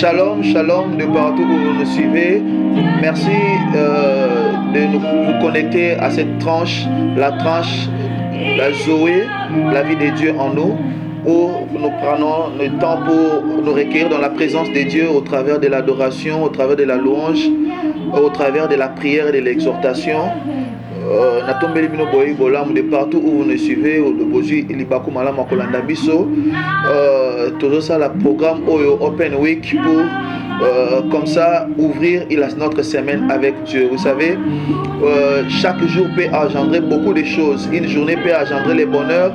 Shalom, shalom de partout où vous nous suivez. Merci de vous connecter à cette tranche, la Zoé, la vie de Dieu en nous, où nous prenons le temps pour nous recueillir dans la présence de Dieu au travers de l'adoration, au travers de la louange, au travers de la prière et de l'exhortation. De partout où vous nous suivez, toujours ça, le programme Open Week pour comme ça ouvrir notre semaine avec Dieu. Vous savez, chaque jour peut engendrer beaucoup de choses. Une journée peut engendrer les bonheurs,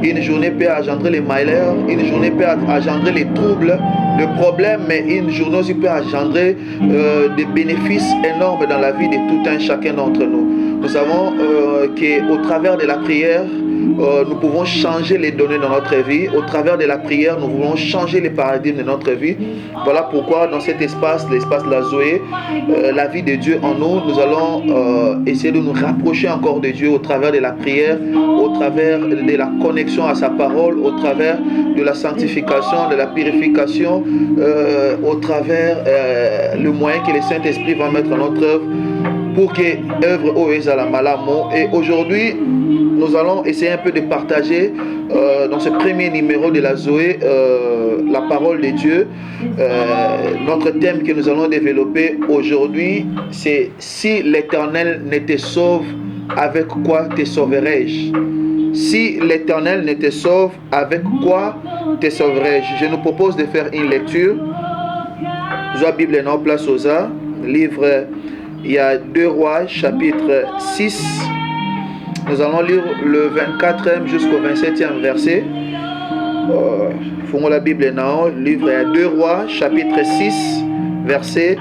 une journée peut engendrer les malheurs, une journée peut engendrer les troubles, le problème, mais une journée aussi peut engendrer des bénéfices énormes dans la vie de tout un chacun d'entre nous. Nous savons qu'au travers de la prière, nous pouvons changer les données dans notre vie. Au travers de la prière, nous pouvons changer les paradigmes de notre vie. Voilà pourquoi dans cet espace, l'espace de la Zoé, la vie de Dieu en nous, nous allons essayer de nous rapprocher encore de Dieu au travers de la prière, au travers de la connexion à sa parole, au travers de la sanctification, de la purification, au travers le moyen que le Saint-Esprit va mettre en notre œuvre pour que œuvre au à la malamo. Et aujourd'hui, nous allons essayer un peu de partager dans ce premier numéro de la Zoé la parole de Dieu. Notre thème que nous allons développer aujourd'hui, c'est « Si l'Éternel ne te sauve, avec quoi te sauverai-je » Si l'Éternel ne te sauve, avec quoi te sauverai-je? Je nous propose de faire une lecture. La Bible est en place aux arts. Livre, il y a 2 Rois, chapitre 6. Nous allons lire le 24e jusqu'au 27e verset. Fons la Bible dans le livre, il y a 2 Rois, chapitre 6, verset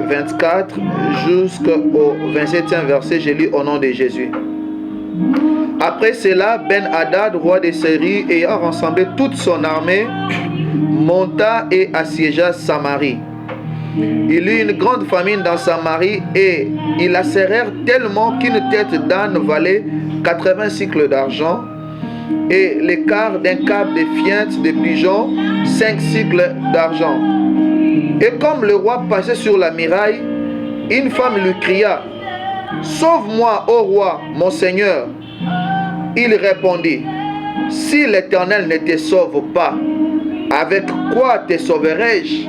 24 jusqu'au 27e verset. Je lis au nom de Jésus. Après cela, Ben-Hadad, roi de Syrie, ayant rassemblé toute son armée, monta et assiégea Samarie. Il eut une grande famine dans Samarie et ils lacérèrent tellement qu'une tête d'âne valait 80 cycles d'argent et l'écart d'un câble de fientes de pigeons 5 cycles d'argent. Et comme le roi passait sur la muraille, une femme lui cria: « Sauve-moi, ô roi, mon seigneur. » Il répondit: « Si l'Éternel ne te sauve pas, avec quoi te sauverai-je?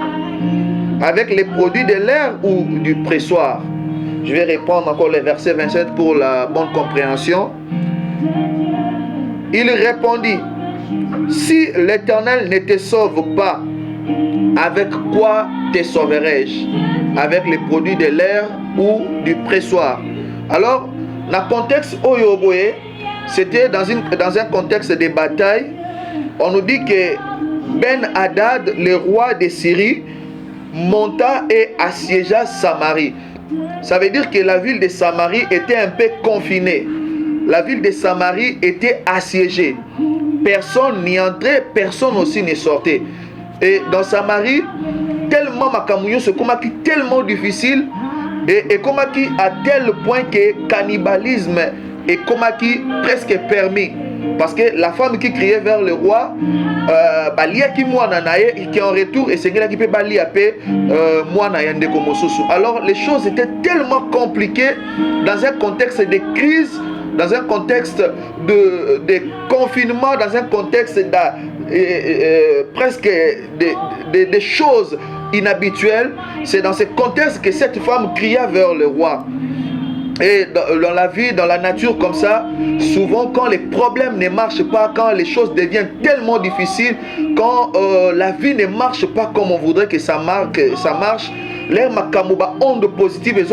Avec les produits de l'air ou du pressoir? » Je vais répondre encore le verset 27 pour la bonne compréhension. Il répondit: « Si l'Éternel ne te sauve pas, avec quoi te sauverai-je? Avec les produits de l'air ou du pressoir? » Alors, dans le contexte Oyoboé, c'était dans un contexte de bataille. On nous dit que Ben-Hadad, le roi de Syrie, monta et assiégea Samarie. Ça veut dire que la ville de Samarie était un peu confinée. La ville de Samarie était assiégée. Personne n'y entrait, personne aussi ne sortait. Et dans Samarie, tellement Makamouyo, c'est tellement difficile et comme à tel point que cannibalisme est presque permis. Parce que la femme qui criait vers le roi, qui en retour, et c'est qui peut alors les choses étaient tellement compliquées dans un contexte de crise, dans un contexte de confinement, dans un contexte presque de choses inhabituelles. C'est dans ce contexte que cette femme cria vers le roi. Et dans la vie, dans la nature comme ça, souvent quand les problèmes ne marchent pas, quand les choses deviennent tellement difficiles, quand la vie ne marche pas comme on voudrait que ça marche, l'air makamouba onde positive et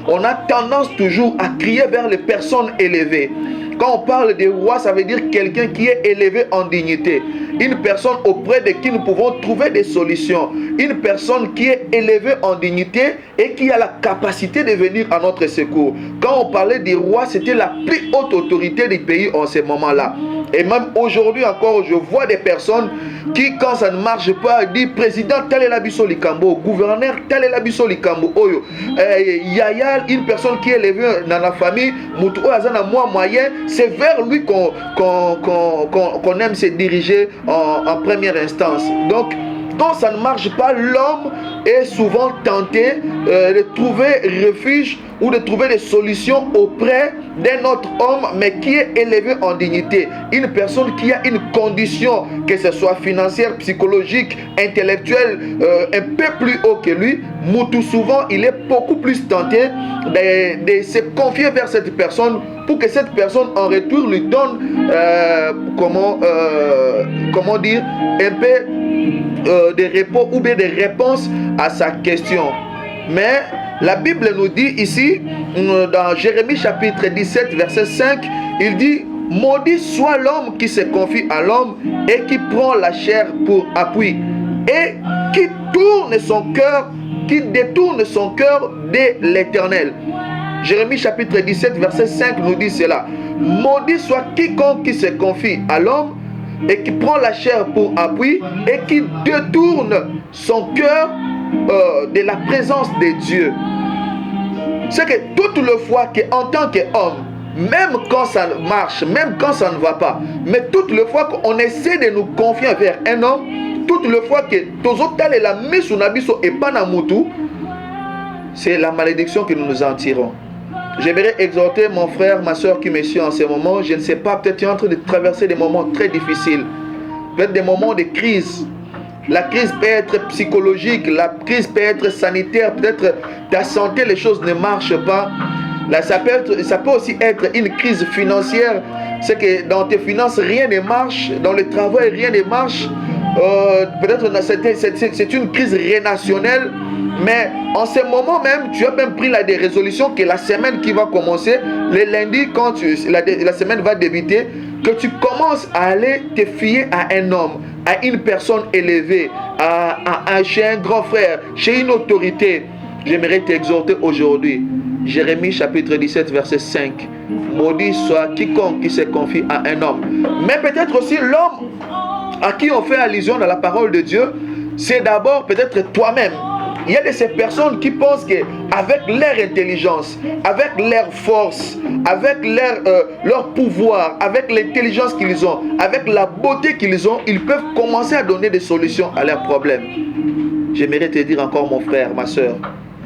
on a tendance toujours à crier vers les personnes élevées. Quand on parle de roi, ça veut dire quelqu'un qui est élevé en dignité. Une personne auprès de qui nous pouvons trouver des solutions. Une personne qui est élevée en dignité et qui a la capacité de venir à notre secours. Quand on parlait des rois, c'était la plus haute autorité du pays en ce moment-là. Et même aujourd'hui encore, je vois des personnes qui, quand ça ne marche pas, disent président tel est l'abisso likambo, gouverneur tel est l'abisso likambo, oyo, yaya, une personne qui est élevée dans la famille, mutu azana moi moyen, c'est vers lui qu'on aime se diriger en première instance. Donc quand ça ne marche pas, l'homme est souvent tenté de trouver refuge ou de trouver des solutions auprès d'un autre homme, mais qui est élevé en dignité. Une personne qui a une condition, que ce soit financière, psychologique, intellectuelle, un peu plus haut que lui, tout souvent, il est beaucoup plus tenté de se confier vers cette personne pour que cette personne en retour lui donne, comment dire, un peu de repos ou bien des réponses à sa question. Mais la Bible nous dit ici, dans Jérémie chapitre 17, verset 5, il dit: maudit soit l'homme qui se confie à l'homme et qui prend la chair pour appui et qui détourne son cœur de l'Éternel. Jérémie chapitre 17, verset 5 nous dit cela: maudit soit quiconque qui se confie à l'homme et qui prend la chair pour appui et qui détourne son cœur de la présence de Dieu. C'est que toute le fois qu'en tant qu'homme, même quand ça marche, même quand ça ne va pas, mais toute le fois qu'on essaie de nous confier vers un homme, toute le fois que tozotal et la mise sur nabiso et panamutu, c'est la malédiction que nous nous en tirons. J'aimerais exhorter mon frère, ma soeur qui me suit en ce moment. Je ne sais pas, peut-être tu es en train de traverser des moments très difficiles, peut-être des moments de crise. La crise peut être psychologique, la crise peut être sanitaire, peut-être ta santé, les choses ne marchent pas. Là, ça peut aussi être une crise financière. C'est que dans tes finances, rien ne marche. Dans le travail, rien ne marche. Peut-être c'est une crise relationnelle. Mais en ce moment même, tu as même pris des résolutions que la semaine qui va commencer, le lundi, quand la semaine va débuter, que tu commences à aller te fier à un homme, à une personne élevée, chez un grand frère, chez une autorité. J'aimerais t'exhorter aujourd'hui. Jérémie chapitre 17 verset 5. Maudit soit quiconque qui se confie à un homme. Mais peut-être aussi l'homme à qui on fait allusion dans la parole de Dieu, c'est d'abord peut-être toi-même. Il y a de ces personnes qui pensent qu'avec leur intelligence, avec leur force, avec leur pouvoir, avec l'intelligence qu'ils ont, avec la beauté qu'ils ont, ils peuvent commencer à donner des solutions à leurs problèmes. J'aimerais te dire encore, mon frère, ma soeur,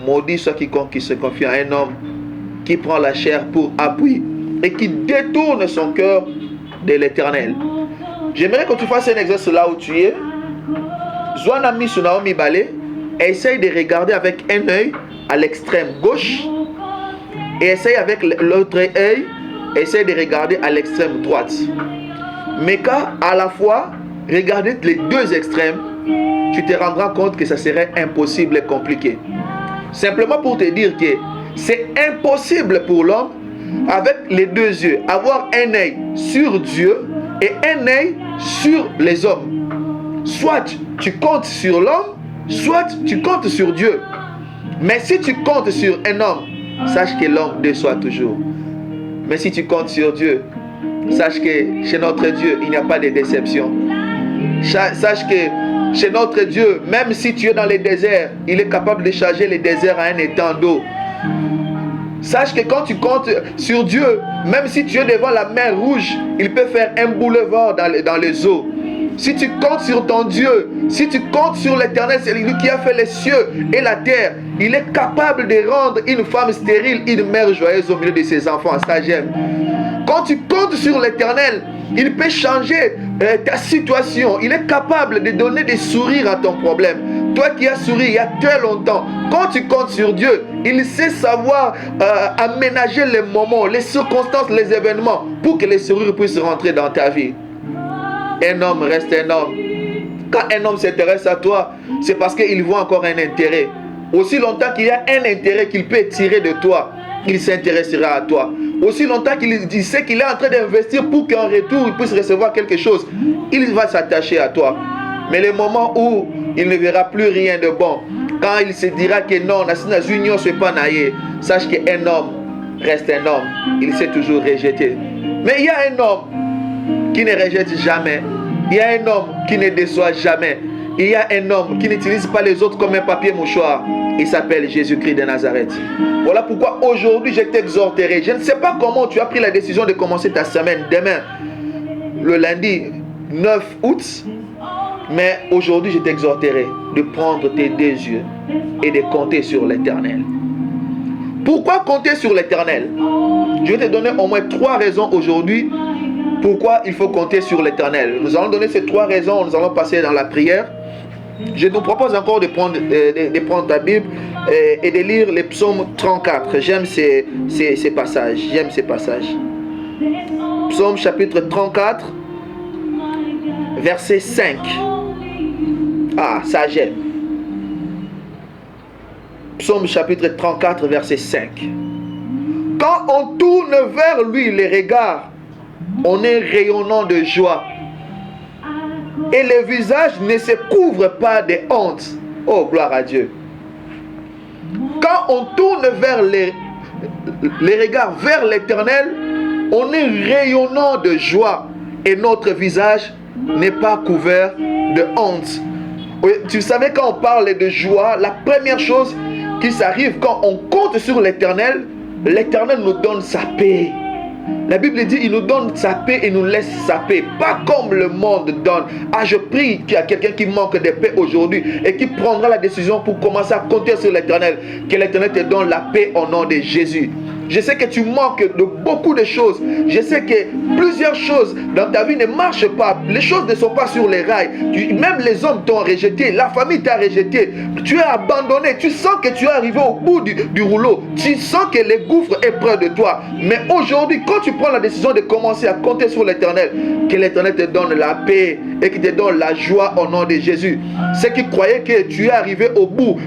maudit soit quiconque qui se confie à un homme, qui prend la chair pour appui et qui détourne son cœur de l'Éternel. J'aimerais que tu fasses un exercice là où tu es. Zwanami Sunaomi Balé. Essaye de regarder avec un œil à l'extrême gauche et essaye avec l'autre œil, essaye de regarder à l'extrême droite. Mais quand à la fois regarder les deux extrêmes, tu te rendras compte que ça serait impossible et compliqué. Simplement pour te dire que c'est impossible pour l'homme, avec les deux yeux, avoir un œil sur Dieu et un œil sur les hommes. Soit tu comptes sur l'homme, soit tu comptes sur Dieu. Mais si tu comptes sur un homme, sache que l'homme déçoit toujours. Mais si tu comptes sur Dieu, sache que chez notre Dieu, il n'y a pas de déception. Sache que chez notre Dieu, même si tu es dans les déserts, il est capable de changer les déserts à un étang d'eau. Sache que quand tu comptes sur Dieu, même si tu es devant la mer Rouge, il peut faire un boulevard dans les eaux. Si tu comptes sur ton Dieu, si tu comptes sur l'Éternel, c'est lui qui a fait les cieux et la terre. Il est capable de rendre une femme stérile une mère joyeuse au milieu de ses enfants. Ça j'aime. Quand tu comptes sur l'Éternel, il peut changer ta situation. Il est capable de donner des sourires à ton problème. Toi qui as souri il y a très longtemps, quand tu comptes sur Dieu, il sait savoir aménager les moments, les circonstances, les événements pour que les sourires puissent rentrer dans ta vie. Un homme reste un homme. Quand un homme s'intéresse à toi, c'est parce qu'il voit encore un intérêt. Aussi longtemps qu'il y a un intérêt qu'il peut tirer de toi, il s'intéressera à toi. Aussi longtemps qu'il sait qu'il est en train d'investir pour qu'en retour il puisse recevoir quelque chose, il va s'attacher à toi. Mais le moment où il ne verra plus rien de bon, quand il se dira que non, la union c'est pas naïe, sache qu'un homme reste un homme. Il s'est toujours rejeté. Mais il y a un homme qui ne rejette jamais. Il y a un homme qui ne déçoit jamais. Il y a un homme qui n'utilise pas les autres comme un papier mouchoir. Il s'appelle Jésus-Christ de Nazareth. Voilà pourquoi aujourd'hui je t'exhorterai. Je ne sais pas comment tu as pris la décision de commencer ta semaine. Demain, le lundi 9 août, Mais aujourd'hui, je t'exhorterai de prendre tes deux yeux et de compter sur l'Éternel. Pourquoi compter sur l'Éternel? Je vais te donner au moins 3 raisons aujourd'hui pourquoi il faut compter sur l'Éternel. Nous allons donner ces 3 raisons, nous allons passer dans la prière. Je nous propose encore de prendre ta Bible et de lire les psaumes 34. J'aime ces passages. J'aime ces passages. Psaume chapitre 34, verset 5. Ah, ça j'aime. Psaume chapitre 34, verset 5. Quand on tourne vers lui les regards, on est rayonnant de joie. Et le visage ne se couvre pas de honte. Oh, gloire à Dieu. Quand on tourne vers les regards vers l'Éternel, on est rayonnant de joie. Et notre visage n'est pas couvert de honte. Oui, tu savais, quand on parle de joie, la première chose qui s'arrive quand on compte sur l'Éternel, l'Éternel nous donne sa paix. La Bible dit, il nous donne sa paix et nous laisse sa paix. Pas comme le monde donne. Ah, je prie qu'il y a quelqu'un qui manque de paix aujourd'hui et qui prendra la décision pour commencer à compter sur l'Éternel. Que l'Éternel te donne la paix au nom de Jésus. Je sais que tu manques de beaucoup de choses. Je sais que plusieurs choses dans ta vie ne marchent pas. Les choses ne sont pas sur les rails. Même les hommes t'ont rejeté. La famille t'a rejeté. Tu es abandonné. Tu sens que tu es arrivé au bout du rouleau. Tu sens que le gouffre est près de toi. Mais aujourd'hui, quand tu prends la décision de commencer à compter sur l'Éternel, que l'Éternel te donne la paix et qu'il te donne la joie au nom de Jésus. Ceux qui croyaient que tu es arrivé au bout,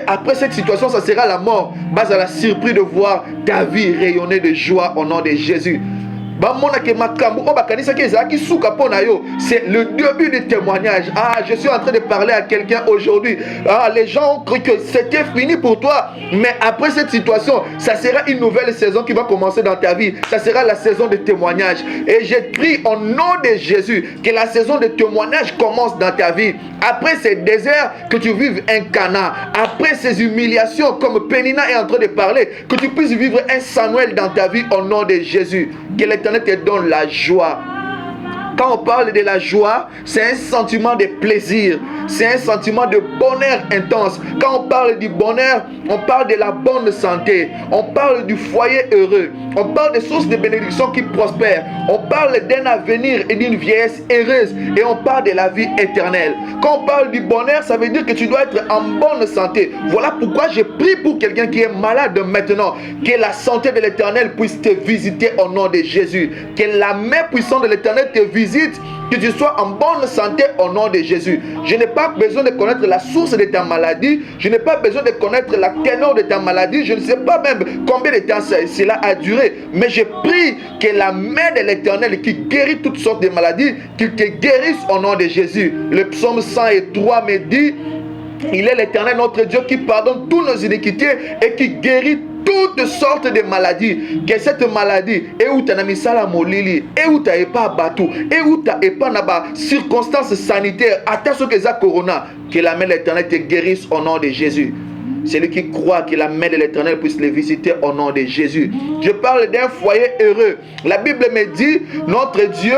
après cette situation, ça sera la mort. Bas à la surprise de voir ta vie rayonner de joie au nom de Jésus. C'est le début du témoignage. Ah, je suis en train de parler à quelqu'un aujourd'hui. Ah, les gens ont cru que c'était fini pour toi. Mais après cette situation, ça sera une nouvelle saison qui va commencer dans ta vie. Ça sera la saison de témoignage. Et je prie au nom de Jésus que la saison de témoignage commence dans ta vie. Après ces déserts, que tu vives un Cana. Après ces humiliations, comme Pénina est en train de parler, que tu puisses vivre un Samuel dans ta vie au nom de Jésus. Que l'Éternel te donne la joie. Quand on parle de la joie, c'est un sentiment de plaisir. C'est un sentiment de bonheur intense. Quand on parle du bonheur, on parle de la bonne santé. On parle du foyer heureux. On parle des sources de bénédiction qui prospèrent. On parle d'un avenir et d'une vieillesse heureuse. Et on parle de la vie éternelle. Quand on parle du bonheur, ça veut dire que tu dois être en bonne santé. Voilà pourquoi je prie pour quelqu'un qui est malade maintenant. Que la santé de l'Éternel puisse te visiter au nom de Jésus. Que la main puissante de l'Éternel te visite. Que tu sois en bonne santé au nom de Jésus. Je n'ai pas besoin de connaître la source de ta maladie. Je n'ai pas besoin de connaître la teneur de ta maladie. Je ne sais pas même combien de temps cela a duré. Mais je prie que la main de l'Éternel qui guérit toutes sortes de maladies, qu'il te guérisse au nom de Jésus. Le psaume 103 me dit: il est l'Éternel notre Dieu qui pardonne toutes nos iniquités et qui guérit toutes sortes de maladies. Que cette maladie, et où tu as mis ça la molili, et où tu n'as pas battu, et où tu n'as pas dans circonstances sanitaires, attention que ça corona, que la main de l'Éternel te guérisse au nom de Jésus. Celui qui croit que la main de l'Éternel puisse les visiter au nom de Jésus. Je parle d'un foyer heureux. La Bible me dit, notre Dieu,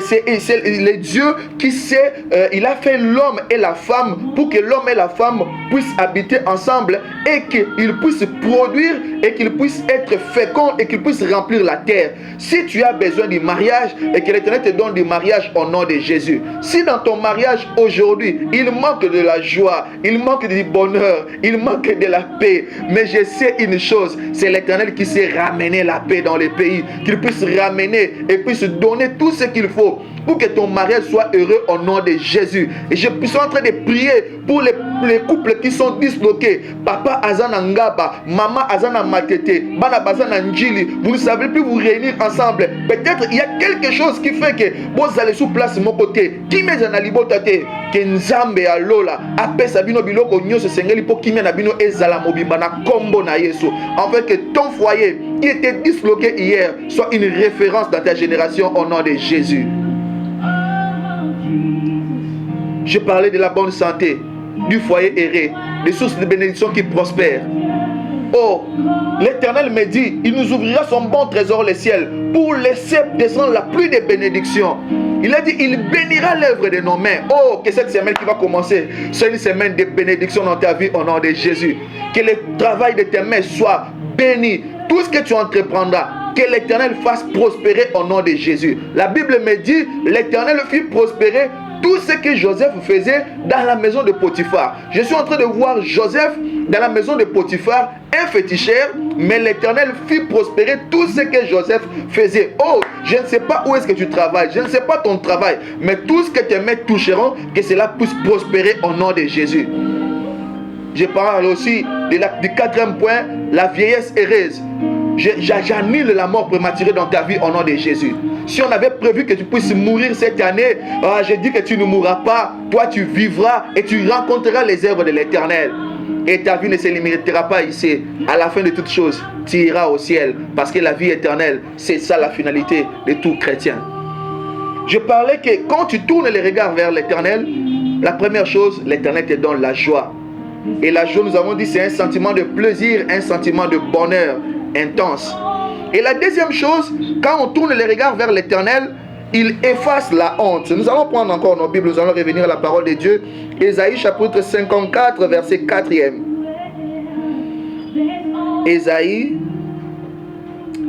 c'est le Dieu qui sait, il a fait l'homme et la femme pour que l'homme et la femme puissent habiter ensemble et qu'ils puissent produire et qu'ils puissent être féconds et qu'ils puissent remplir la terre. Si tu as besoin du mariage et que l'Éternel te donne du mariage au nom de Jésus. Si dans ton mariage aujourd'hui, il manque de la joie, il manque du bonheur, il manque de la paix, mais je sais une chose, c'est l'Éternel qui sait ramener la paix dans les pays, qu'il puisse ramener et puisse donner tout ce qu'il faut pour que ton mariage soit heureux au nom de Jésus. Et je suis en train de prier pour les couples qui sont disloqués. Papa Azana Ngaba, maman Azana Matete, Bana Bazana Njili, vous ne savez plus vous réunir ensemble. Peut-être il y a quelque chose qui fait que vous allez sous place mon côté. Qui met en alibotate, que Nzambe a Lola, apé Sabino Biloko Nyos Sengeli pour qui met Nabino Ezala Mobimana Kombo na Yesu. En fait que ton foyer qui était disloqué hier soit une référence dans ta génération au nom de Jésus. Je parlais de la bonne santé, du foyer erré, des sources de bénédiction qui prospèrent. Oh, l'Éternel me dit, il nous ouvrira son bon trésor, le ciel, pour laisser descendre la pluie de bénédictions. Il a dit, il bénira l'œuvre de nos mains. Oh, que cette semaine qui va commencer, c'est une semaine de bénédiction dans ta vie au nom de Jésus. Que le travail de tes mains soit béni. Tout ce que tu entreprendras, que l'Éternel fasse prospérer au nom de Jésus. La Bible me dit, l'Éternel fit prospérer tout ce que Joseph faisait dans la maison de Potiphar. Je suis en train de voir Joseph dans la maison de Potiphar, un féticheur, mais l'Éternel fit prospérer tout ce que Joseph faisait. Oh, je ne sais pas où est-ce que tu travailles, je ne sais pas ton travail, mais tout ce que tes mains toucheront, que cela puisse prospérer au nom de Jésus. Je parle aussi du quatrième point, la vieillesse heureuse. J'annule la mort prématurée dans ta vie au nom de Jésus. Si on avait prévu que tu puisses mourir cette année, je dis que tu ne mourras pas. Toi, tu vivras et tu rencontreras les œuvres de l'Éternel. Et ta vie ne se limitera pas ici. À la fin de toutes choses, tu iras au ciel. Parce que la vie éternelle, c'est ça la finalité de tout chrétien. Je parlais que quand tu tournes les regards vers l'Éternel, la première chose, l'Éternel te donne la joie. Et la joie, nous avons dit, c'est un sentiment de plaisir, un sentiment de bonheur intense. Et la deuxième chose, quand on tourne les regards vers l'Éternel, il efface la honte. Nous allons prendre encore nos Bibles, nous allons revenir à la parole de Dieu. Ésaïe chapitre 54, verset 4e.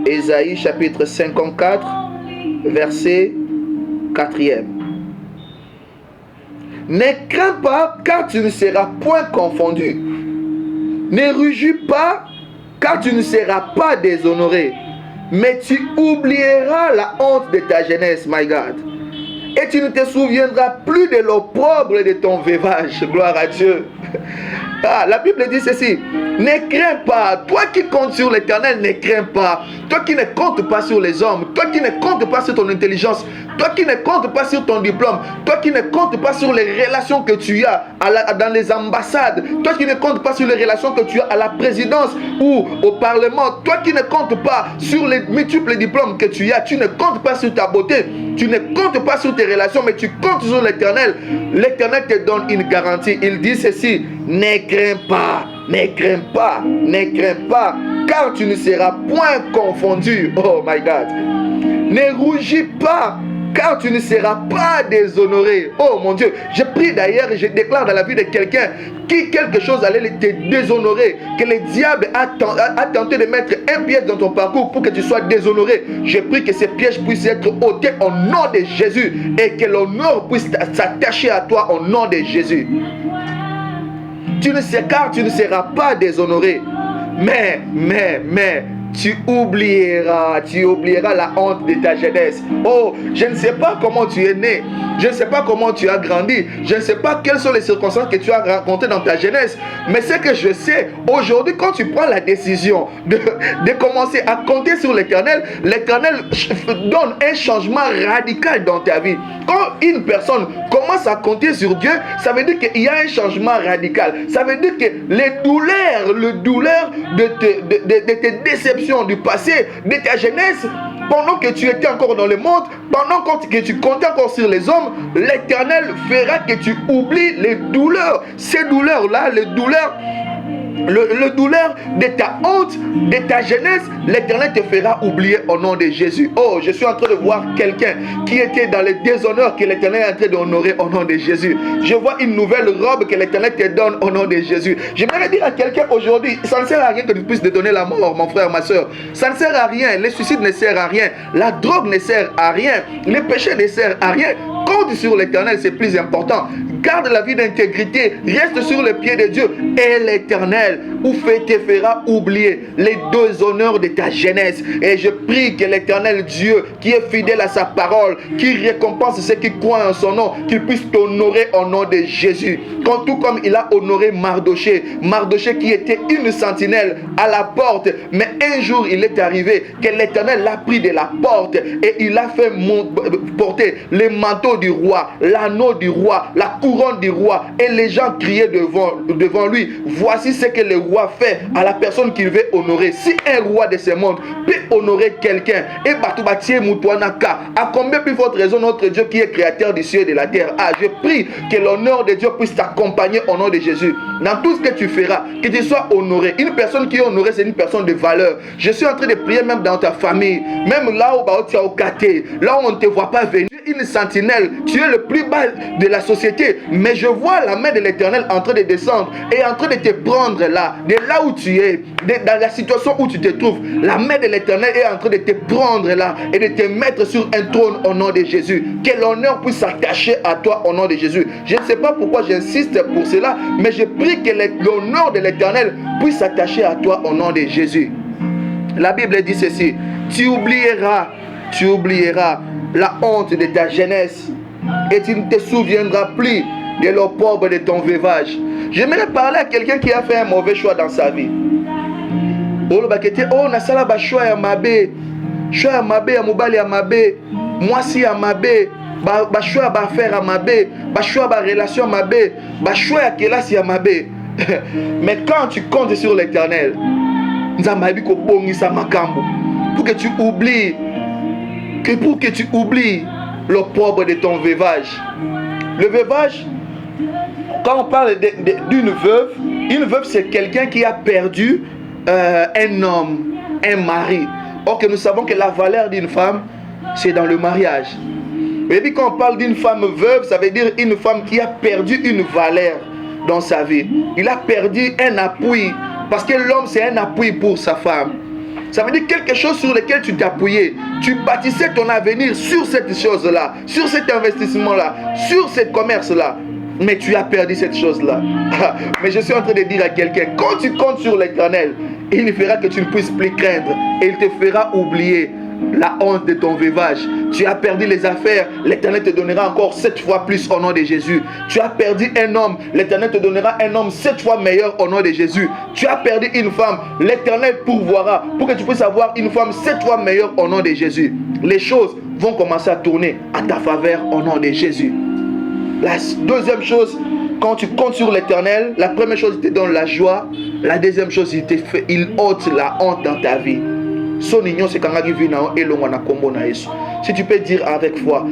Ésaïe chapitre 54, verset 4e. Ne crains pas, car tu ne seras point confondu. Ne rugis pas, car tu ne seras pas déshonoré. Mais tu oublieras la honte de ta jeunesse, my God. Et tu ne te souviendras plus de l'opprobre de ton veuvage. Gloire à Dieu. La Bible dit ceci. Ne crains pas. Toi qui comptes sur l'Éternel, ne crains pas. Toi qui ne comptes pas sur les hommes. Toi qui ne comptes pas sur ton intelligence. Toi qui ne comptes pas sur ton diplôme. Toi qui ne comptes pas sur les relations que tu as dans les ambassades. Toi qui ne comptes pas sur les relations que tu as à la présidence ou au Parlement. Toi qui ne comptes pas sur les multiples diplômes que tu as. Tu ne comptes pas sur ta beauté. Tu ne comptes pas sur tes relations, mais tu comptes sur l'Éternel. L'Éternel te donne une garantie. Il dit ceci. Ne crains pas, ne crains pas, ne crains pas, car tu ne seras point confondu. Oh my God. Ne rougis pas, car tu ne seras pas déshonoré. Oh mon Dieu, je prie d'ailleurs et je déclare dans la vie de quelqu'un qui quelque chose allait te déshonorer, que le diable a tenté de mettre un piège dans ton parcours pour que tu sois déshonoré. Je prie que ces pièges puissent être ôtés au nom de Jésus et que l'honneur puisse s'attacher à toi au nom de Jésus. Car tu ne seras pas déshonoré. Mais tu oublieras la honte de ta jeunesse. Oh, je ne sais pas comment tu es né. Je ne sais pas comment tu as grandi. Je ne sais pas quelles sont les circonstances que tu as rencontrées dans ta jeunesse. Mais ce que je sais, aujourd'hui, quand tu prends la décision de commencer à compter sur l'Éternel, l'Éternel donne un changement radical dans ta vie. Quand une personne commence à compter sur Dieu, ça veut dire qu'il y a un changement radical. Ça veut dire que les douleurs de tes déceptions du passé, de ta jeunesse, pendant que tu étais encore dans le monde, pendant que tu comptais encore sur les hommes, l'Éternel fera que tu oublies les douleurs. Ces douleurs-là, le douleur de ta honte, de ta jeunesse, l'Éternel te fera oublier au nom de Jésus. Oh, je suis en train de voir quelqu'un qui était dans le déshonneur que l'Éternel est en train d'honorer au nom de Jésus. Je vois une nouvelle robe que l'Éternel te donne au nom de Jésus. J'aimerais dire à quelqu'un aujourd'hui, ça ne sert à rien que tu puisses te donner la mort, mon frère, ma soeur. Ça ne sert à rien. Le suicide ne sert à rien. La drogue ne sert à rien. Le péché ne sert à rien. Compte sur l'Éternel, c'est plus important. Garde la vie d'intégrité. Reste sur le pied de Dieu. Et l'Éternel te fera oublier les deux honneurs de ta jeunesse. Et je prie que l'Éternel Dieu, qui est fidèle à sa parole, qui récompense ceux qui croient en son nom, qu'il puisse t'honorer au nom de Jésus. Tout comme il a honoré Mardoché. Mardoché qui était une sentinelle à la porte. Mais un jour, il est arrivé que l'Éternel l'a pris de la porte et il a fait porter le manteau du roi, l'anneau du roi, la coupe couronne du roi et les gens criaient devant lui. Voici ce que le roi fait à la personne qu'il veut honorer. Si un roi de ce monde peut honorer quelqu'un, et à combien plus forte raison notre Dieu qui est créateur du ciel et de la terre. Ah, je prie que l'honneur de Dieu puisse t'accompagner au nom de Jésus. Dans tout ce que tu feras, que tu sois honoré. Une personne qui est honorée, c'est une personne de valeur. Je suis en train de prier même dans ta famille, même là où tu es au quartier, là où on ne te voit pas venir. Une sentinelle, tu es le plus bas de la société, mais je vois la main de l'Éternel en train de descendre et en train de te prendre là, de là où tu es, dans la situation où tu te trouves. La main de l'Éternel est en train de te prendre là et de te mettre sur un trône au nom de Jésus. Que l'honneur puisse s'attacher à toi au nom de Jésus. Je ne sais pas pourquoi j'insiste pour cela, mais je prie que l'honneur de l'Éternel puisse s'attacher à toi au nom de Jésus. La Bible dit ceci: tu oublieras la honte de ta jeunesse et tu ne te souviendras plus de l'opprobre de ton veuvage. J'aimerais parler à quelqu'un qui a fait un mauvais choix dans sa vie. Oh, nasala ba choix ya mabe ya mobali ya mabe, mwasi ya mabe, ba choix ba faire ya mabe, ba choix ba relation ya mabe, ba choix ya kelasi ya mabe. Mais quand tu comptes sur l'Éternel, nzambabi ko bongisa makambo pour que tu oublies l'opprobre de ton veuvage. Le veuvage, quand on parle d'une veuve, une veuve c'est quelqu'un qui a perdu un homme, un mari. Or que nous savons que la valeur d'une femme, c'est dans le mariage. Et puis quand on parle d'une femme veuve, ça veut dire une femme qui a perdu une valeur dans sa vie. Il a perdu un appui, parce que l'homme c'est un appui pour sa femme. Ça veut dire quelque chose sur lequel tu t'appuyais. Tu bâtissais ton avenir sur cette chose-là, sur cet investissement-là, sur ce commerce-là. Mais tu as perdu cette chose-là. Mais je suis en train de dire à quelqu'un, quand tu comptes sur l'Éternel, il ne fera que tu ne puisses plus craindre. Et il te fera oublier la honte de ton veuvage. Tu as perdu les affaires, l'Éternel te donnera encore 7 fois plus au nom de Jésus. Tu as perdu un homme, l'Éternel te donnera un homme 7 fois meilleur au nom de Jésus. Tu as perdu une femme, l'Éternel pourvoira pour que tu puisses avoir une femme 7 fois meilleure au nom de Jésus. Les choses vont commencer à tourner à ta faveur au nom de Jésus. La deuxième chose, quand tu comptes sur l'Éternel, la première chose, il te donne la joie. La deuxième chose, il ôte la honte dans ta vie. Si tu peux dire avec foi,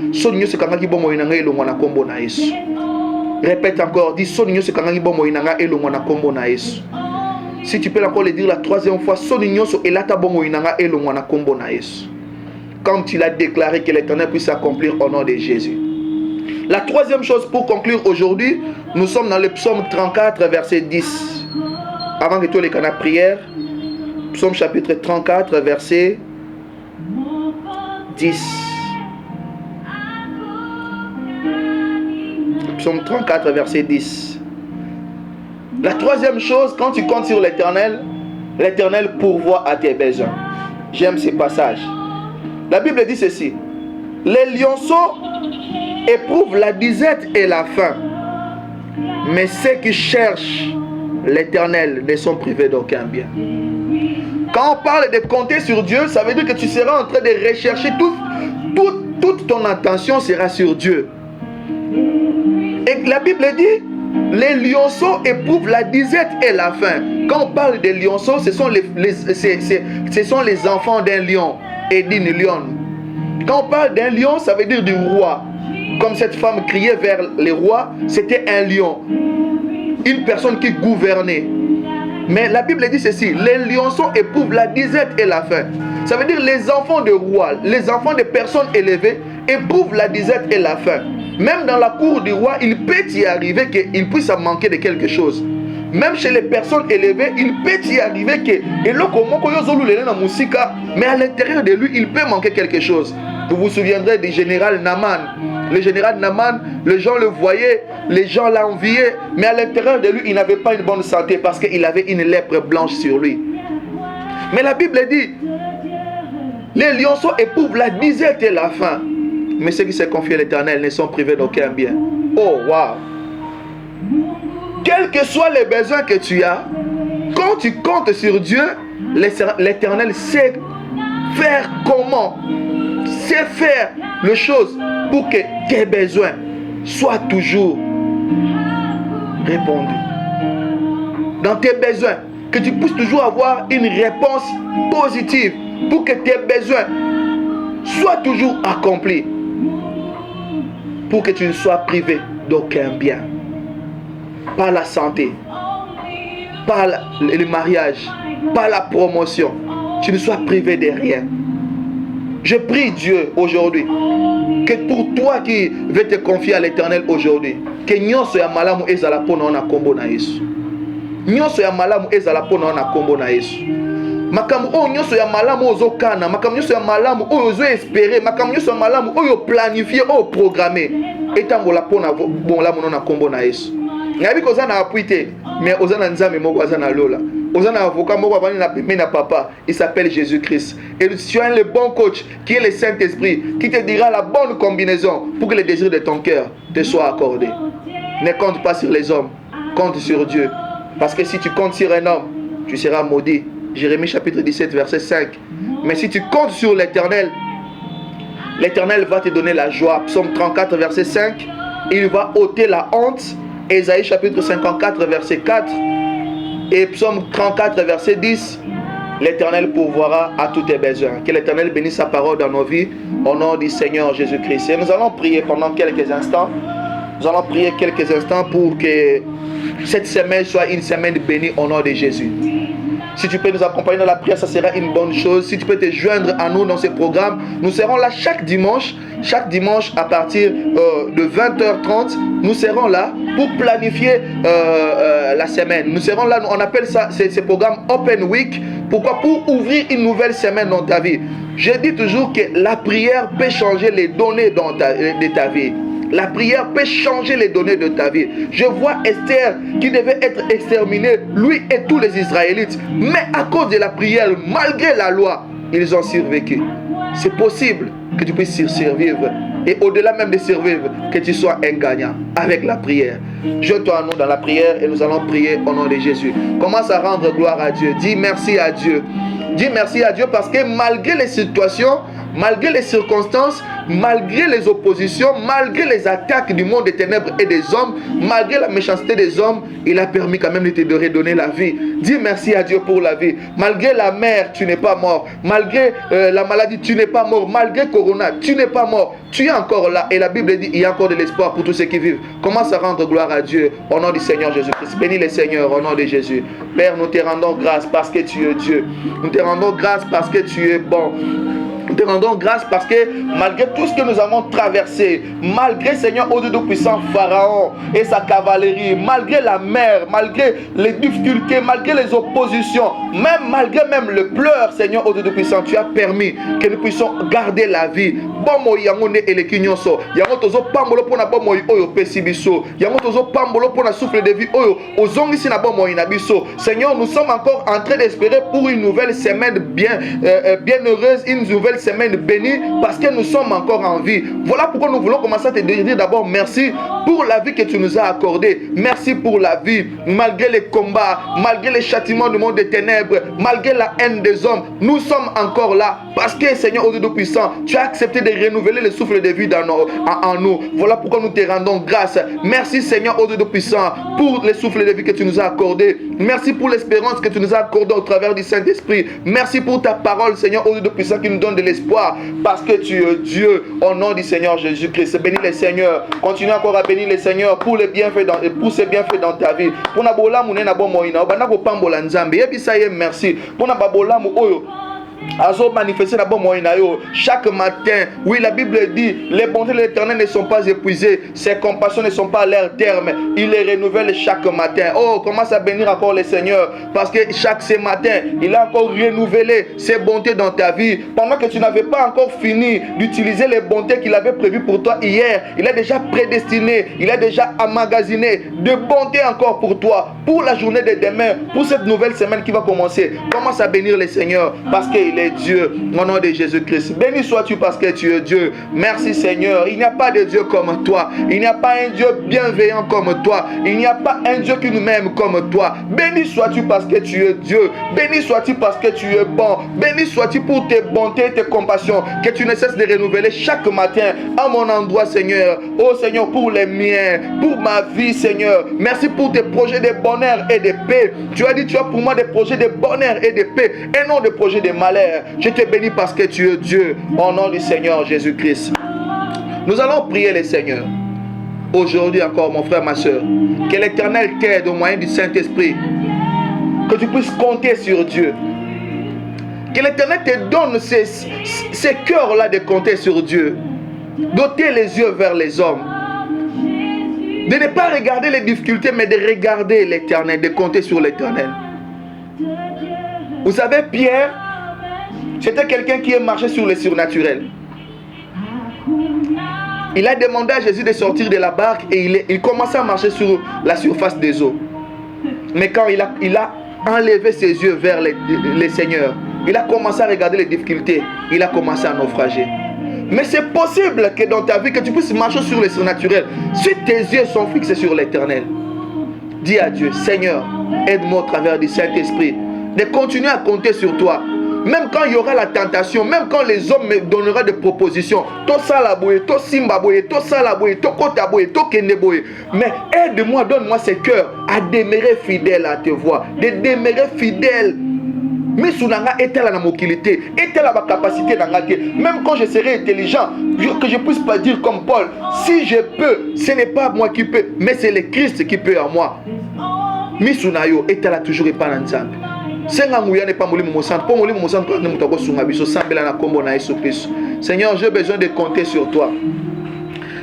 répète encore, dis si tu peux encore le dire la troisième fois, comme tu l'as déclaré, que l'Éternel puisse s'accomplir au nom de Jésus. La troisième chose pour conclure aujourd'hui, nous sommes dans le psaume 34 verset 10. Avant que tous les canaux prière, psaume chapitre 34 verset 10. Psaume 34 verset 10. La troisième chose, quand tu comptes sur l'Éternel, l'Éternel pourvoit à tes besoins. J'aime ces passages. La Bible dit ceci: les lionceaux éprouvent la disette et la faim, mais ceux qui cherchent l'Éternel ne sont privés d'aucun bien. Quand on parle de compter sur Dieu, ça veut dire que tu seras en train de rechercher toute ton attention sera sur Dieu. Et la Bible dit, les lionceaux éprouvent la disette et la faim. Quand on parle des lionceaux, ce sont les enfants d'un lion et d'une lionne. Quand on parle d'un lion, ça veut dire du roi. Comme cette femme criait vers les rois, c'était un lion, une personne qui gouvernait. Mais la Bible dit ceci: les lionceaux éprouvent la disette et la faim. Ça veut dire les enfants de rois, les enfants de personnes élevées éprouvent la disette et la faim. Même dans la cour du roi, il peut y arriver qu'il puisse en manquer de quelque chose. Même chez les personnes élevées, il peut y arriver que, mais à l'intérieur de lui, il peut manquer quelque chose. Vous vous souviendrez du général Naaman. Le général Naaman, les gens le voyaient, les gens l'enviaient, mais à l'intérieur de lui, il n'avait pas une bonne santé parce qu'il avait une lèpre blanche sur lui. Mais la Bible dit, les lionceaux éprouvent la disette et la faim, mais ceux qui se confient à l'Éternel ne sont privés d'aucun bien. Oh, waouh! Quels que soient les besoins que tu as, quand tu comptes sur Dieu, l'Éternel sait faire comment, sait faire les choses pour que tes besoins soient toujours répondu. Dans tes besoins, que tu puisses toujours avoir une réponse positive pour que tes besoins soient toujours accomplis, pour que tu ne sois privé d'aucun bien. Pas la santé, pas le mariage, pas la promotion. Tu ne sois privé de rien. Je prie Dieu aujourd'hui que pour toi qui veux te confier à l'Éternel aujourd'hui, que nyonso ya malamu ezala pona na kombo na Yesu. Nyonso ya malamu ezala pona na kombo na Yesu. Makambo oyo nyonso ya malamu ozokana, makambo nyonso ya malamu oyo ozo espérer, makambo nyonso ya malamu oyo planifier, oyo programmer, etambola pona bon la mono na kombo na Yesu. Ngabi koza na appui te, mais oza na nzambe moko aza na lola. Oza na avocat moko avani na pembe na papa, il s'appelle Jésus-Christ. Et tu as le bon coach qui est le Saint-Esprit, qui te dira la bonne combinaison pour que les désirs de ton cœur te soient accordés. Ne compte pas sur les hommes, compte sur Dieu. Parce que si tu comptes sur un homme, tu seras maudit. Jérémie chapitre 17 verset 5. Mais si tu comptes sur l'Éternel, l'Éternel va te donner la joie. Psaume 34 verset 5. Il va ôter la honte. Ésaïe chapitre 54 verset 4. Et Psaume 34 verset 10. L'Éternel pourvoira à tous tes besoins. Que l'Éternel bénisse sa parole dans nos vies. Au nom du Seigneur Jésus-Christ. Et nous allons prier pendant quelques instants. Nous allons prier quelques instants pour que cette semaine soit une semaine bénie au nom de Jésus. Si tu peux nous accompagner dans la prière, ça sera une bonne chose. Si tu peux te joindre à nous dans ce programme, nous serons là chaque dimanche à partir de 20h30. Nous serons là pour planifier la semaine. Nous serons là, on appelle ça, ce programme Open Week. Pourquoi? Pour ouvrir une nouvelle semaine dans ta vie. Je dis toujours que la prière peut changer les données de ta vie. La prière peut changer les données de ta vie. Je vois Esther qui devait être exterminée, lui et tous les Israélites. Mais à cause de la prière, malgré la loi, ils ont survécu. C'est possible que tu puisses survivre. Et au-delà même de survivre, que tu sois un gagnant avec la prière. Joins-toi à nous dans la prière et nous allons prier au nom de Jésus. Commence à rendre gloire à Dieu. Dis merci à Dieu. Dis merci à Dieu parce que malgré les situations, malgré les circonstances, malgré les oppositions, malgré les attaques du monde des ténèbres et des hommes, malgré la méchanceté des hommes, il a permis quand même de te redonner la vie. Dis merci à Dieu pour la vie. Malgré la mer, tu n'es pas mort. Malgré la maladie, tu n'es pas mort. Malgré Corona, tu n'es pas mort. Tu es encore là. Et la Bible dit, il y a encore de l'espoir pour tous ceux qui vivent. Commence à rendre gloire à Dieu au nom du Seigneur Jésus-Christ. Bénis le Seigneur au nom de Jésus. Père, nous te rendons grâce parce que tu es Dieu. Nous te rendons grâce parce que tu es bon. Nous te rendons grâce parce que malgré tout ce que nous avons traversé, malgré Seigneur au Dieu puissant Pharaon et sa cavalerie, malgré la mer, malgré les difficultés, malgré les oppositions, malgré le pleur, Seigneur au Dieu puissant, tu as permis que nous puissions garder la vie. Bomo yangone elekinyoso, yango tozo pambolo pona bomo oyo pesibiso, yango tozo pambolo pona souffle de vie oyo ozongisi na bomo inabiso. Seigneur, nous sommes encore en train d'espérer pour une nouvelle semaine bien heureuse, une nouvelle semaine bénie parce que nous sommes encore en vie. Voilà pourquoi nous voulons commencer à te dire d'abord merci pour la vie que tu nous as accordée. Merci pour la vie, malgré les combats, malgré les châtiments du monde des ténèbres, malgré la haine des hommes, nous sommes encore là parce que Seigneur au Dieu puissant, tu as accepté de renouveler le souffle de vie en nous. Voilà pourquoi nous te rendons grâce. Merci Seigneur au Dieu puissant pour le souffle de vie que tu nous as accordé. Merci pour l'espérance que tu nous as accordée au travers du Saint-Esprit. Merci pour ta parole Seigneur au Dieu puissant qui nous donne de l'espoir parce que tu es Dieu au nom du Seigneur Jésus-Christ. Bénis le Seigneur. Continue encore à bénir le Seigneur pour les bienfaits pour ses bienfaits dans ta vie. Pour na bola mu na bon moina, obana ko pambola nzambe. Yebisa ye merci. Pour na babola mu oyo Azo manifester d'abord chaque matin. Oui, la Bible dit les bontés de l'Éternel ne sont pas épuisées, ses compassions ne sont pas à leur terme, il les renouvelle chaque matin. Oh, commence à bénir encore le Seigneur parce que chaque matin il a encore renouvelé ses bontés dans ta vie. Pendant que tu n'avais pas encore fini d'utiliser les bontés qu'il avait prévues pour toi hier, il a déjà prédestiné, il a déjà emmagasiné de bontés encore pour toi, pour la journée de demain, pour cette nouvelle semaine qui va commencer. Commence à bénir le Seigneur parce qu'il il est Dieu. Au nom de Jésus-Christ. Béni sois-tu parce que tu es Dieu. Merci Seigneur. Il n'y a pas de Dieu comme toi. Il n'y a pas un Dieu bienveillant comme toi. Il n'y a pas un Dieu qui nous aime comme toi. Béni sois-tu parce que tu es Dieu. Béni sois-tu parce que tu es bon. Béni sois-tu pour tes bontés et tes compassions que tu ne cesses de renouveler chaque matin à mon endroit, Seigneur. Oh Seigneur, pour les miens, pour ma vie, Seigneur. Merci pour tes projets de bonheur et de paix. Tu as dit, tu as pour moi des projets de bonheur et de paix et non des projets de malheur. Je te bénis parce que tu es Dieu. Au nom du Seigneur Jésus-Christ. Nous allons prier le Seigneur. Aujourd'hui encore, mon frère, ma soeur, que l'Éternel t'aide au moyen du Saint-Esprit, que tu puisses compter sur Dieu. Que l'Éternel te donne ces cœurs-là de compter sur Dieu. D'ôter les yeux vers les hommes. De ne pas regarder les difficultés, mais de regarder l'Éternel, de compter sur l'Éternel. Vous savez, Pierre, c'était quelqu'un qui marchait sur le surnaturel. Il a demandé à Jésus de sortir de la barque et il commençait à marcher sur la surface des eaux. Mais quand il a enlevé ses yeux vers les Seigneurs, il a commencé à regarder les difficultés, il a commencé à naufrager. Mais c'est possible que dans ta vie, que tu puisses marcher sur le surnaturel, si tes yeux sont fixés sur l'Éternel. Dis à Dieu, Seigneur, aide-moi au travers du Saint-Esprit, de continuer à compter sur toi. Même quand il y aura la tentation, même quand les hommes me donneront des propositions, to salaboye, to simbaboye, to salaboye, to kotaboye, to kendeboye. Mais aide-moi, donne-moi ce cœur à demeurer fidèle à tes voix, de demeurer fidèle. Mais sous nanga est-elle la mobilité, est-elle la capacité d'engager. Même quand je serai intelligent, que je puisse pas dire comme Paul, si je peux, ce n'est pas moi qui peux, mais c'est le Christ qui peut en moi. Mais sous nayo est-elle a toujours pas ensemble. Seigneur, j'ai besoin de compter sur toi.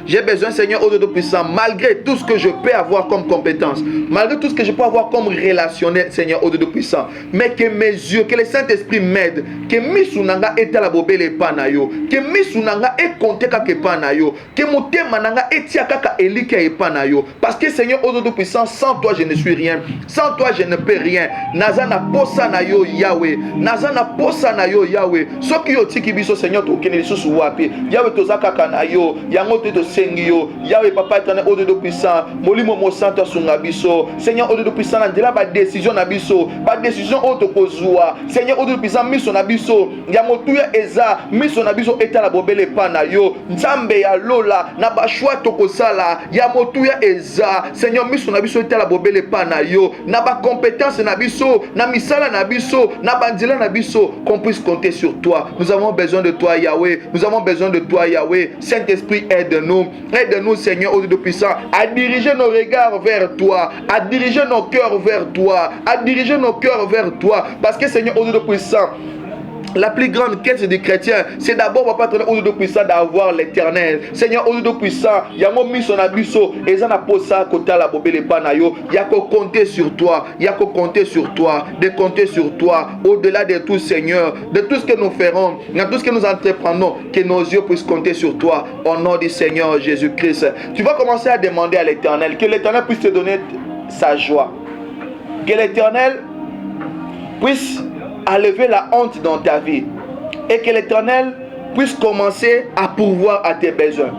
J'ai besoin, Seigneur, au Dieu puissant, malgré tout ce que je peux avoir comme compétence, malgré tout ce que je peux avoir comme relationnel, Seigneur, au Dieu puissant, mais que mes yeux, que le Saint-Esprit m'aide, que misunanga ete la bobele panayo, que misunanga et compte kaka panayo, que mon temananga etia kaka elike panayo, parce que Seigneur, au Dieu puissant, sans toi je ne suis rien, sans toi je ne peux rien. Nazana posa na yo Yahweh, nazana posa na yo Yahweh. Ce qui yo tiki biso Seigneur, to kene biso suwapi, Yahweh tozaka kana yo, yango te Seigneur, Yahweh Papa éternel, au Dieu puissant, molimo mo santo sunga biso, Seigneur au Dieu puissant, ndela ba décision na biso, ba décision auto kozua, Seigneur au Dieu puissant, miso na biso, ya motuya eza, miso na biso etala bobele pana yo, nzambe ya lola, na ba choix tokosala, ya motuya eza, Seigneur miso na biso etala bobele pana yo, na ba compétence na biso, na misala na biso, na bandila na biso, qu'on puisse compter sur toi. Nous avons besoin de toi Yahweh, nous avons besoin de toi Yahweh. Saint-Esprit aide-nous. Aide-nous, Seigneur, au Dieu puissant, à diriger nos regards vers toi, à diriger nos cœurs vers toi, à diriger nos cœurs vers toi. Parce que, Seigneur, au Dieu puissant, la plus grande quête des chrétiens, c'est d'abord, Papa, au Dieu puissant, d'avoir l'éternel. Seigneur, au Dieu puissant, il y a mon mission à biso, et ça n'a pas ça, côté la bobele panayo, il y a qu'à compter sur toi, il y a qu'à compter sur toi, de compter sur toi, au-delà de tout, Seigneur, de tout ce que nous ferons, de tout ce que nous entreprenons, que nos yeux puissent compter sur toi, au nom du Seigneur Jésus-Christ. Tu vas commencer à demander à l'éternel, que l'éternel puisse te donner sa joie, que l'éternel puisse enlever la honte dans ta vie et que l'Éternel puisse commencer à pourvoir à tes besoins.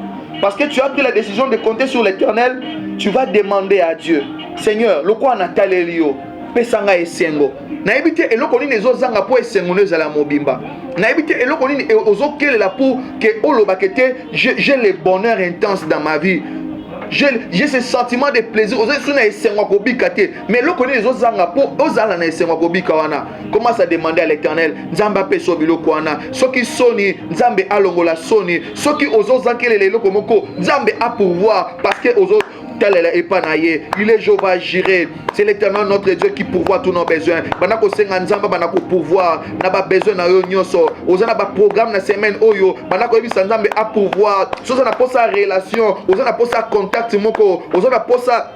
Parce que tu as pris la décision de compter sur l'Éternel, tu vas demander à Dieu, Seigneur, le quoi natale lio, pesanga esengo. Na ebite eloko nini ezozanga po esengo nezala mobimba. Na ebite eloko nini ozokelela pour que olobakete j'ai le bonheur intense dans ma vie. J'ai ce sentiment de plaisir. Mais le connaît les autres commence à demander à l'Éternel. Nzamba pe sobilo kwana. Soki soni nzambe alongola soni. Soki ozo zankele loko moko nzambe a pouvoir parce que ozo tel est epanaye. Il est Jéhovah Jireh. C'est l'Éternel notre Dieu qui pourvoit tous nos besoins. Banako senga nzamba banako pouvoir na ba besoin na yo nyonso. Oza na ba programme na semaine oyo banako ebisa nzambe a pouvoir. Soza na posa relation, oza na posa contact moko, oza na posa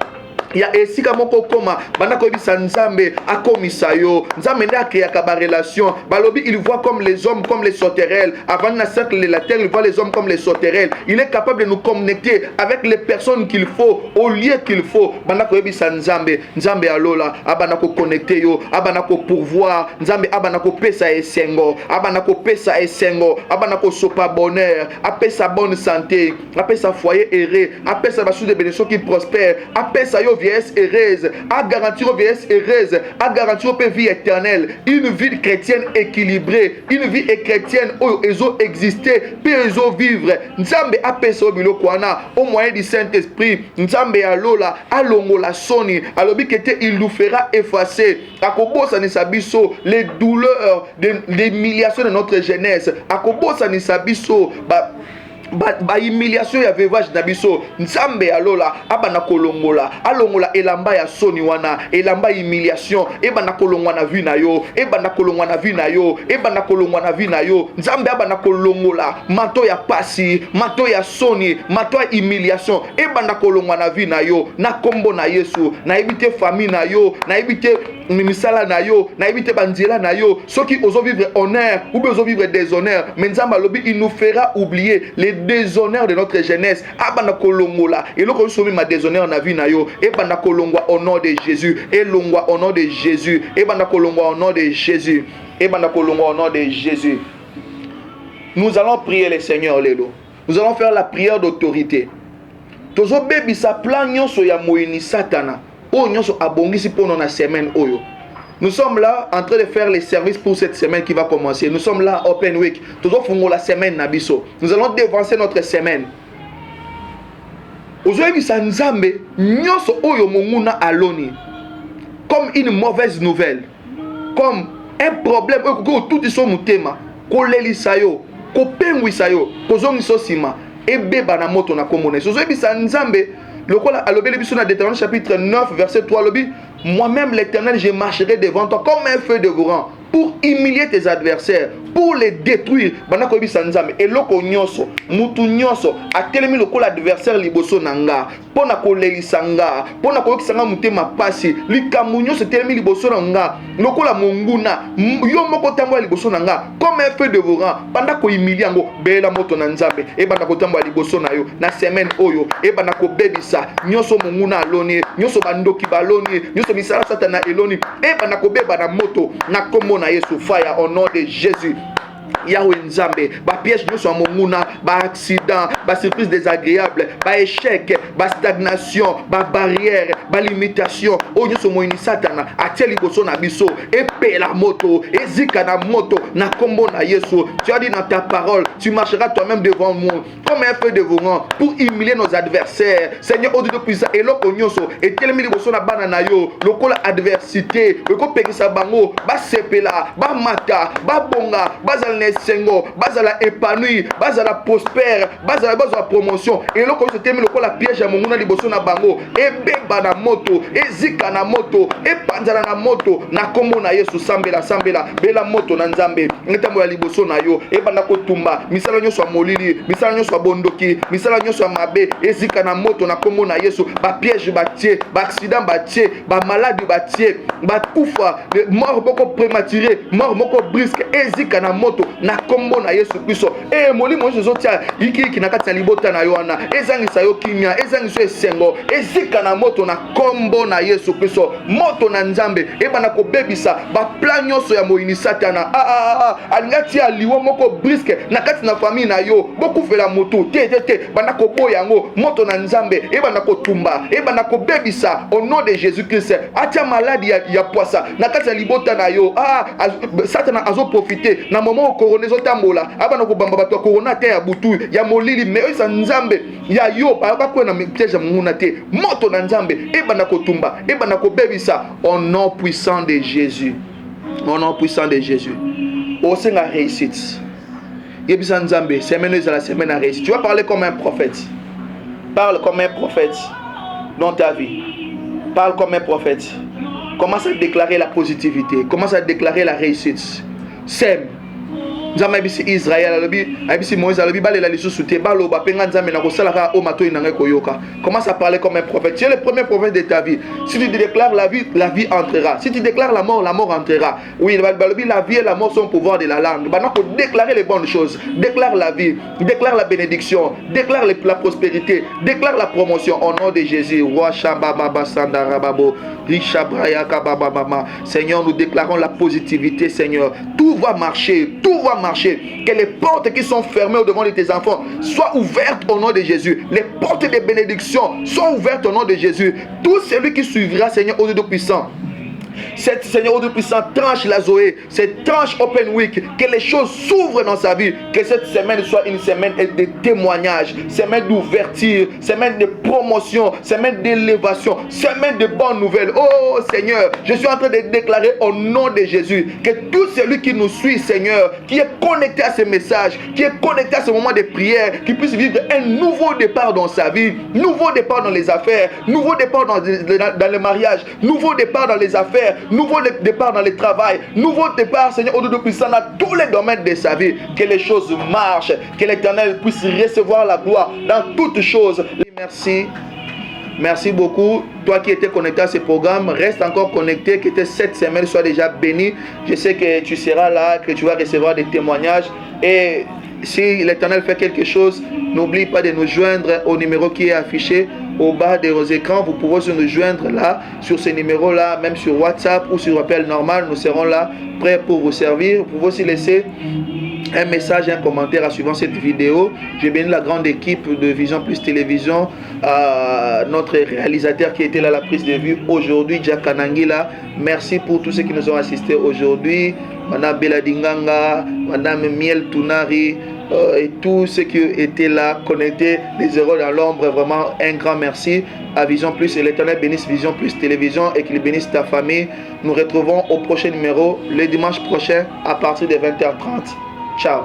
ya esika moko koma bana koyebisa nzambe akomisa yo nzambe nde akreaka relation balobi il voit comme les hommes comme les sauterelles avant na cercle de la terre il voit les hommes comme les sauterelles il est capable de nous connecter avec les personnes qu'il faut au lieu qu'il faut bana koyebisa nzambe nzambe alola abana ko connecter yo abana ko pourvoir nzambe abana ko pesa esengo abana ko pesa esengo abana ko sopa bonheur apesa bonne santé apesa foyer heureux apesa basu de bénédiction qui prospère apesa yo vieillesse heureuse, à garantir vieillesse heureuse, à garantir une vie éternelle, une vie chrétienne équilibrée, une vie chrétienne où ils ont existé, puis ils ont vivre. Nzambe a peso bilokwana au moyen du Saint-Esprit. Nzambe a lola, a longo la soni, a lobi kete il nous fera effacer. A kobo sa ni sabiso les douleurs, les humiliations de notre jeunesse. A kobo sa ni sabiso ba humiliation ya veuvage na biso nzambe alola abana kolongola alongola elamba ya soni wana elamba humiliation ebana kolongwa na vie na yo ebana kolongwa na vie na yo ebana kolongwa na vie na yo nzambe abana kolongola mato ya pasi mato ya soni mato ya humiliation ebana kolongwa na vie na yo na kombo na Yesu na ebite famille na yo na ebite misala na yo na ebite banzela na yo soki ozo vivre honneur ou bien ozo vivre déshonneur mais nzambe alobi il nous fera oublier les déshonneur de notre jeunesse abana kolongola et loko somi ma déshonneur na vie na yo et bana kolongwa au nom de Jésus et longwa au nom de Jésus et bana kolongwa au nom de Jésus et bana kolongwa au nom de Jésus. Nous allons prier le Seigneur lelo. Nous allons faire la prière d'autorité. Tozo bebi sa plan nyonso ya moyini satana o nyonso abongisi pono na semaine oyo. Nous sommes là en train de faire les services pour cette semaine qui va commencer. Nous sommes là Open Week. Nous allons la semaine Nabiso. Nous allons dévancer notre semaine. Aujourd'hui, ça nzambe nyonso oyo monguna aloni comme une mauvaise nouvelle, comme un problème oyo tout iso mutema, kolelisa yo, kopengwisa yo, kozongisa sima, ebeba na moto na komona. Aujourd'hui, ça nzambe lokola alobeli biso na Deutéronome chapitre 9 verset 3 lobi moi-même l'Éternel je marcherai devant toi comme un feu dévorant pour humilier tes adversaires, pour les détruire. Bana ko bisa nzambe eloko nyonso mutu nyonso atelemi lokola adversaire liboso nanga pona ko lelisa nga pona ko yokisanga mutema pasi likamu nyonso telemi liboso nanga lokola monguna yo moko tambola liboso nanga comme un feu dévorant banda ko humilier ngo bela moto na nzambe e banda ko tambola liboso na yo na semaine oyo e banda ko bebisa nyonso monguna aloni nyonso bandoki baloni nyonso misala satana eloni e banda ko beba na moto na komo na Yesu fire au nom de Jésus. Yahweh Nzambe, ba piège nous sommes mona, ba accident, ba surprise désagréable, ba échec, ba stagnation, ba barrière, ba limitation. Oh nous sommes une satana, ateli boso na biso, épée la moto, ezika na moto, na kombo na Yesu. Tu as dit dans ta parole, tu marcheras toi-même devant moi, comme un feu dévorant, pour humilier nos adversaires. Seigneur, au Dieu de puissance, et loko nyonso, et telemi boso na banana yo, lokola adversité, loko pekisa bango, ba sepela, ba mata, ba bonga, ba sengo bazala épanoui bazala prospère bazala promotion et loko se temi lokola piège ya monguna liboso na bango e beba na moto ezika na moto e panzala na moto na kombo na Yesu sambela bela moto na nzambe ngetambo ya liboso na yo e banda kotumba misala nyonso ya molili misala nyonso ya bondoki misala nyonso ya mabe ezika na moto na kombo na Yesu ba piège batie ba accident batie ba maladie batie ba kufa mort moko prématuré mort moko brusque ezika na moto na kombo na Yesu Kristo e molimo Yesu zotia iki na kati ya libota na Yohana ezangisa yo kimia ezangisa esengo ezika na moto na kombo na Yesu Kristo moto na nzambe e bana ko bebisa ba plan nyonso ya moyini satana alingati aliwo moko brusque na kati na famille na yo boku fela moto te bana ko boya ngo moto na nzambe e bana ko tumba e bana ko bebisa au nom de Jésus Christ atia maladie ya poisa na kati ya libota na yo satana azo profiter na moment corona zotambola abana ko bamba bato corona te ya butu ya molili me oisa nzambe ya yo ba ko na piège munguna te moto na nzambe e bana ko tumba e bana ko bebisa au nom puissant de Jésus au nom puissant de Jésus au senga réussite yebisa nzambe semaine za la semaine à réussite tu vas parler comme un prophète parle comme un prophète dans ta vie parle comme un prophète commence à déclarer la positivité commence à déclarer la réussite sème Nzambe abisi Israël alobi abisi Moïse alobi balela lisusu te baloba penga Nzambe na kosalaka o matoi nanga koyoka. Commence à parler comme un prophète. Tu es le premier prophète de ta vie. Si tu déclares la vie entrera. Si tu déclares la mort entrera. Oui, balobi la vie et la mort sont au pouvoir de la langue. Maintenant faut déclarer les bonnes choses. Déclare la vie, déclare la bénédiction, déclare la prospérité, déclare la promotion au nom de Jésus. Roi Shababa Sandarababo, Rishabrayaka Baba. Seigneur, nous déclarons la positivité, Seigneur. Tout va marcher, tout va marcher. Que les portes qui sont fermées au devant de tes enfants soient ouvertes au nom de Jésus. Les portes de bénédiction soient ouvertes au nom de Jésus. Tout celui qui suivra, Seigneur, au Dieu puissant. Cette Seigneur au Dieu puissant tranche la Zoé, cette tranche Open Week, que les choses s'ouvrent dans sa vie, que cette semaine soit une semaine de témoignages, semaine d'ouverture, semaine de promotion, semaine d'élévation, semaine de bonnes nouvelles. Oh Seigneur, je suis en train de déclarer au nom de Jésus que tout celui qui nous suit, Seigneur, qui est connecté à ce message, qui est connecté à ce moment de prière, qui puisse vivre un nouveau départ dans sa vie, nouveau départ dans les affaires, nouveau départ dans le mariage, nouveau départ dans les affaires, nouveau départ dans le travail, nouveau départ, Seigneur, au Dieu puissant, dans tous les domaines de sa vie. Que les choses marchent, que l'Éternel puisse recevoir la gloire dans toutes choses. Merci. Merci beaucoup. Toi qui étais connecté à ce programme, reste encore connecté, que cette semaine soit déjà bénie. Je sais que tu seras là, que tu vas recevoir des témoignages. Et si l'Éternel fait quelque chose, n'oublie pas de nous joindre au numéro qui est affiché au bas de vos écrans. Vous pouvez aussi nous joindre là, sur ce numéro-là, même sur WhatsApp ou sur appel normal. Nous serons là, prêts pour vous servir. Vous pouvez aussi laisser un message, un commentaire à suivant cette vidéo. Je bénis la grande équipe de Vision Plus Télévision, notre réalisateur qui était là à la prise de vue aujourd'hui, Jack Kanangila. Merci pour tous ceux qui nous ont assistés aujourd'hui. Madame Beladinganga, Madame Miel Tunari, et tous ceux qui étaient là connectés, les héros dans l'ombre, vraiment un grand merci à Vision Plus. Et l'Éternel bénisse Vision Plus Télévision et qu'il bénisse ta famille. Nous retrouvons au prochain numéro le dimanche prochain à partir de 20h30. Ciao.